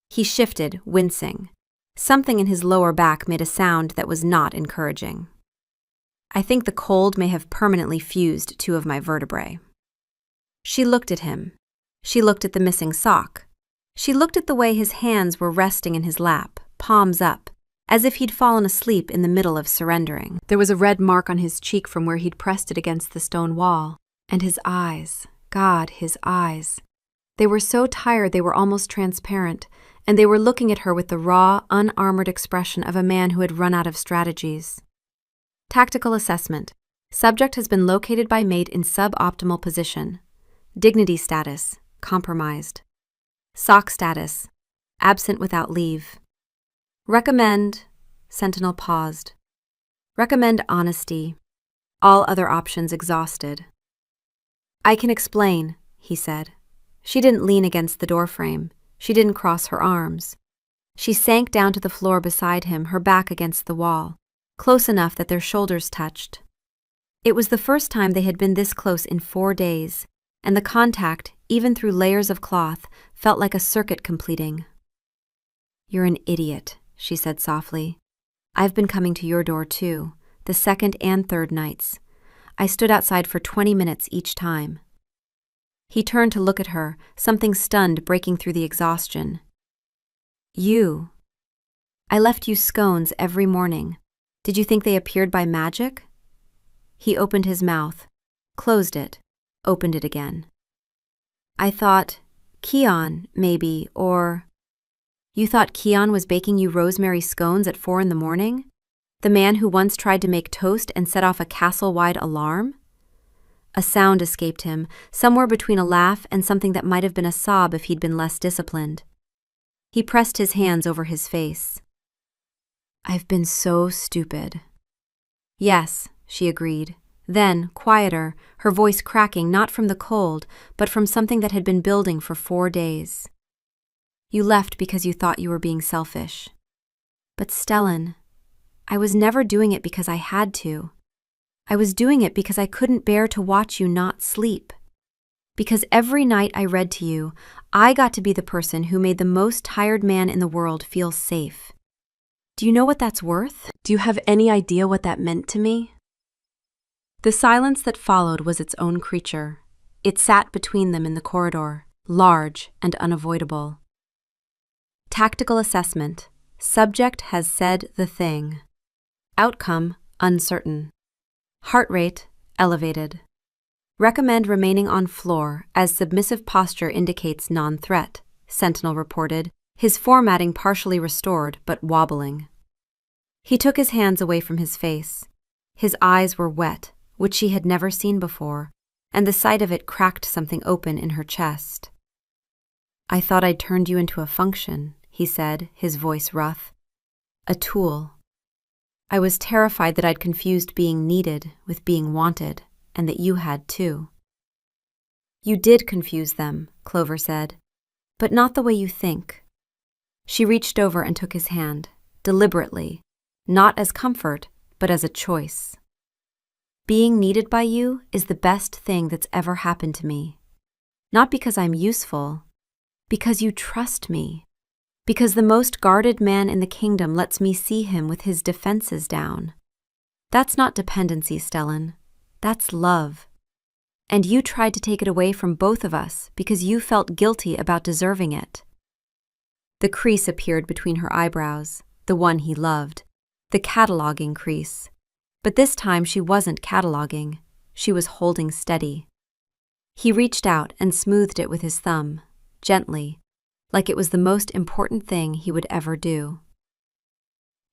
He shifted, wincing. Something in his lower back made a sound that was not encouraging. "I think the cold may have permanently fused 2 of my vertebrae." She looked at him. She looked at the missing sock. She looked at the way his hands were resting in his lap, palms up, as if he'd fallen asleep in the middle of surrendering. There was a red mark on his cheek from where he'd pressed it against the stone wall. And his eyes, God, his eyes. They were so tired they were almost transparent, and they were looking at her with the raw, unarmored expression of a man who had run out of strategies. Tactical assessment. Subject has been located by mate in suboptimal position. Dignity status, compromised. Sock status, absent without leave. Recommend, Sentinel paused. Recommend honesty. All other options exhausted. "I can explain," he said. She didn't lean against the doorframe. She didn't cross her arms. She sank down to the floor beside him, her back against the wall, close enough that their shoulders touched. It was the first time they had been this close in 4 days, and the contact, even through layers of cloth, felt like a circuit completing. "You're an idiot," she said softly. "I've been coming to your door too, the second and third nights. I stood outside for 20 minutes each time." He turned to look at her, something stunned breaking through the exhaustion. "You. I left you scones every morning. Did you think they appeared by magic?" He opened his mouth, closed it, opened it again. "I thought, Keon, maybe, or—" "You thought Keon was baking you rosemary scones at 4 in the morning? The man who once tried to make toast and set off a castle-wide alarm?" A sound escaped him, somewhere between a laugh and something that might have been a sob if he'd been less disciplined. He pressed his hands over his face. "I've been so stupid." "Yes," she agreed. Then, quieter, her voice cracking not from the cold, but from something that had been building for 4 days. "You left because you thought you were being selfish. But Stellan, I was never doing it because I had to. I was doing it because I couldn't bear to watch you not sleep. Because every night I read to you, I got to be the person who made the most tired man in the world feel safe. Do you know what that's worth? Do you have any idea what that meant to me?" The silence that followed was its own creature. It sat between them in the corridor, large and unavoidable. Tactical assessment. Subject has said the thing. Outcome uncertain. Heart rate elevated. Recommend remaining on floor as submissive posture indicates non-threat, Sentinel reported, his formatting partially restored but wobbling. He took his hands away from his face. His eyes were wet, which she had never seen before, and the sight of it cracked something open in her chest. "I thought I'd turned you into a function," he said, his voice rough. "A tool. I was terrified that I'd confused being needed with being wanted, and that you had too." "You did confuse them," Clover said, "but not the way you think." She reached over and took his hand, deliberately, not as comfort, but as a choice. "Being needed by you is the best thing that's ever happened to me. Not because I'm useful, because you trust me. Because the most guarded man in the kingdom lets me see him with his defenses down. That's not dependency, Stellan. That's love. And you tried to take it away from both of us because you felt guilty about deserving it." The crease appeared between her eyebrows, the one he loved, the cataloging crease. But this time she wasn't cataloging. She was holding steady. He reached out and smoothed it with his thumb, gently, like it was the most important thing he would ever do.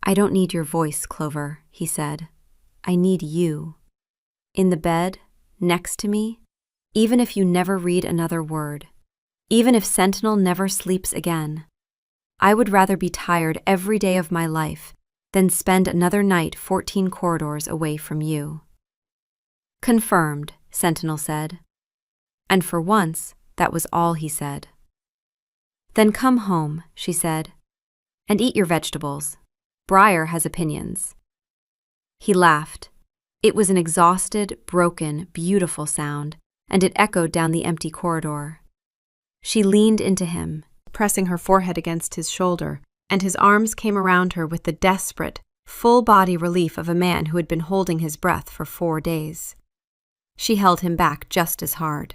"I don't need your voice, Clover," he said. "I need you. In the bed, next to me, even if you never read another word, even if Sentinel never sleeps again. I would rather be tired every day of my life than spend another night 14 corridors away from you." "Confirmed," Sentinel said. And for once, that was all he said. "Then come home," she said, "and eat your vegetables. Briar has opinions." He laughed. It was an exhausted, broken, beautiful sound, and it echoed down the empty corridor. She leaned into him, pressing her forehead against his shoulder, and his arms came around her with the desperate, full-body relief of a man who had been holding his breath for 4 days. She held him back just as hard.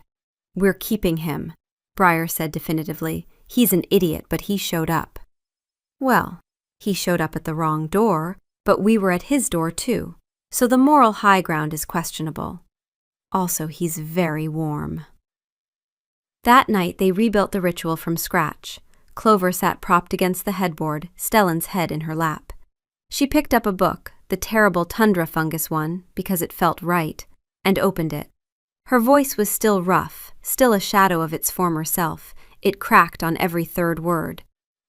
"We're keeping him," Briar said definitively. "He's an idiot, but he showed up." "Well, he showed up at the wrong door, but we were at his door too, so the moral high ground is questionable. Also, he's very warm." That night they rebuilt the ritual from scratch. Clover sat propped against the headboard, Stellan's head in her lap. She picked up a book, the terrible tundra fungus one, because it felt right, and opened it. Her voice was still rough, still a shadow of its former self. It cracked on every third word.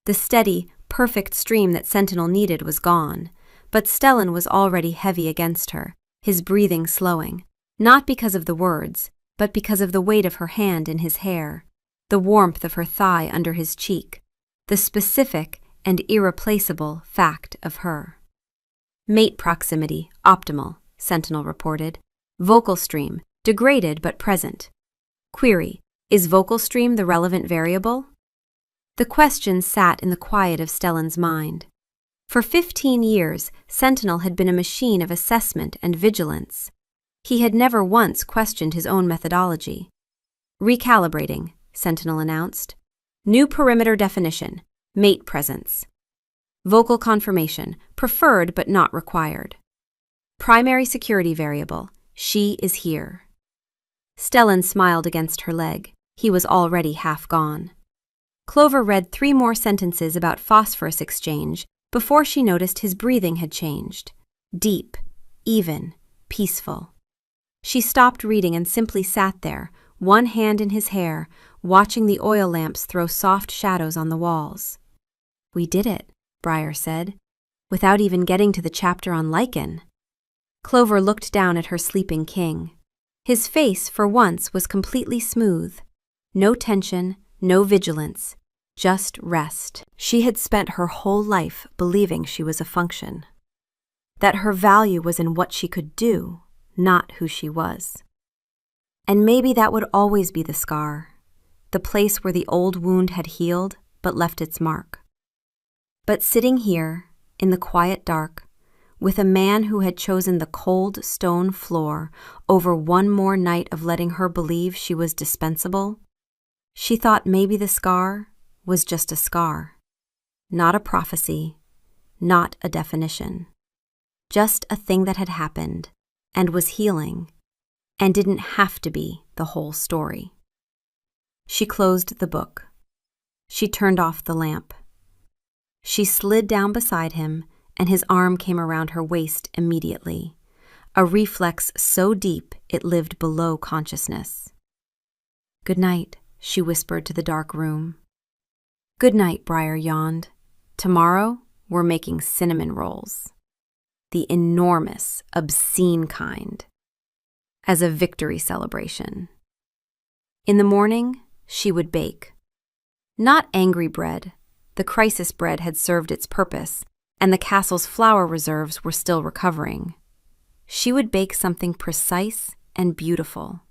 The steady, perfect stream that Sentinel needed was gone, but Stellan was already heavy against her, his breathing slowing, not because of the words, but because of the weight of her hand in his hair. the warmth of her thigh under his cheek, the specific and irreplaceable fact of her. Mate proximity, optimal, Sentinel reported. Vocal stream, degraded but present. Query, is vocal stream the relevant variable? The question sat in the quiet of Stellan's mind. For 15 years, Sentinel had been a machine of assessment and vigilance. He had never once questioned his own methodology. Recalibrating, Sentinel announced. New perimeter definition, mate presence. Vocal confirmation, preferred but not required. Primary security variable, she is here. Stellan smiled against her leg. He was already half gone. Clover read 3 more sentences about phosphorus exchange before she noticed his breathing had changed. Deep, even, peaceful. She stopped reading and simply sat there, one hand in his hair, watching the oil lamps throw soft shadows on the walls. We did it, Briar said, without even getting to the chapter on lichen. Clover looked down at her sleeping king. His face, for once, was completely smooth. No tension, no vigilance, just rest. She had spent her whole life believing she was a function. That her value was in what she could do, not who she was. And maybe that would always be the scar, the place where the old wound had healed but left its mark. But sitting here, in the quiet dark, with a man who had chosen the cold stone floor over one more night of letting her believe she was dispensable, she thought maybe the scar was just a scar, not a prophecy, not a definition, just a thing that had happened and was healing and didn't have to be the whole story. She closed the book. She turned off the lamp. She slid down beside him, and his arm came around her waist immediately, a reflex so deep it lived below consciousness. "Good night," she whispered to the dark room. "Good night," Briar yawned. "Tomorrow, we're making cinnamon rolls. The enormous, obscene kind. As a victory celebration." In the morning, she would bake. Not angry bread. The crisis bread had served its purpose, and the castle's flour reserves were still recovering. She would bake something precise and beautiful.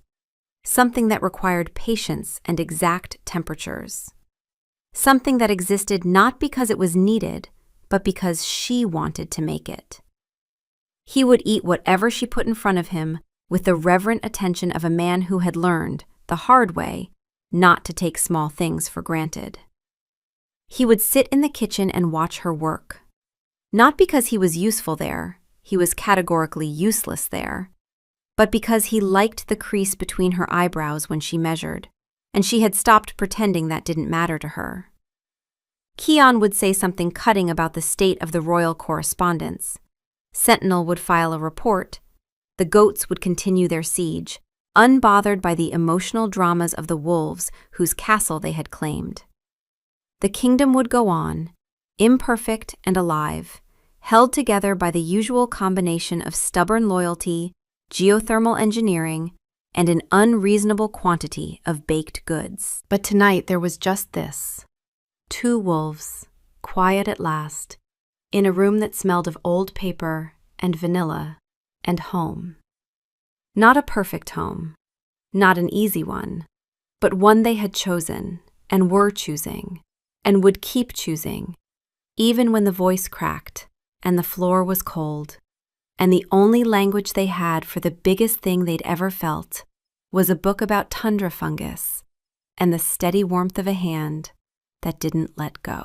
Something that required patience and exact temperatures. Something that existed not because it was needed, but because she wanted to make it. He would eat whatever she put in front of him with the reverent attention of a man who had learned, the hard way, not to take small things for granted. He would sit in the kitchen and watch her work. Not because he was useful there, he was categorically useless there, but because he liked the crease between her eyebrows when she measured, and she had stopped pretending that didn't matter to her. Keon would say something cutting about the state of the royal correspondence. Sentinel would file a report. The goats would continue their siege, unbothered by the emotional dramas of the wolves whose castle they had claimed. The kingdom would go on, imperfect and alive, held together by the usual combination of stubborn loyalty, geothermal engineering, and an unreasonable quantity of baked goods. But tonight there was just this. 2 wolves, quiet at last, in a room that smelled of old paper and vanilla and home. Not a perfect home, not an easy one, but one they had chosen and were choosing and would keep choosing, even when the voice cracked and the floor was cold, and the only language they had for the biggest thing they'd ever felt was a book about tundra fungus and the steady warmth of a hand that didn't let go.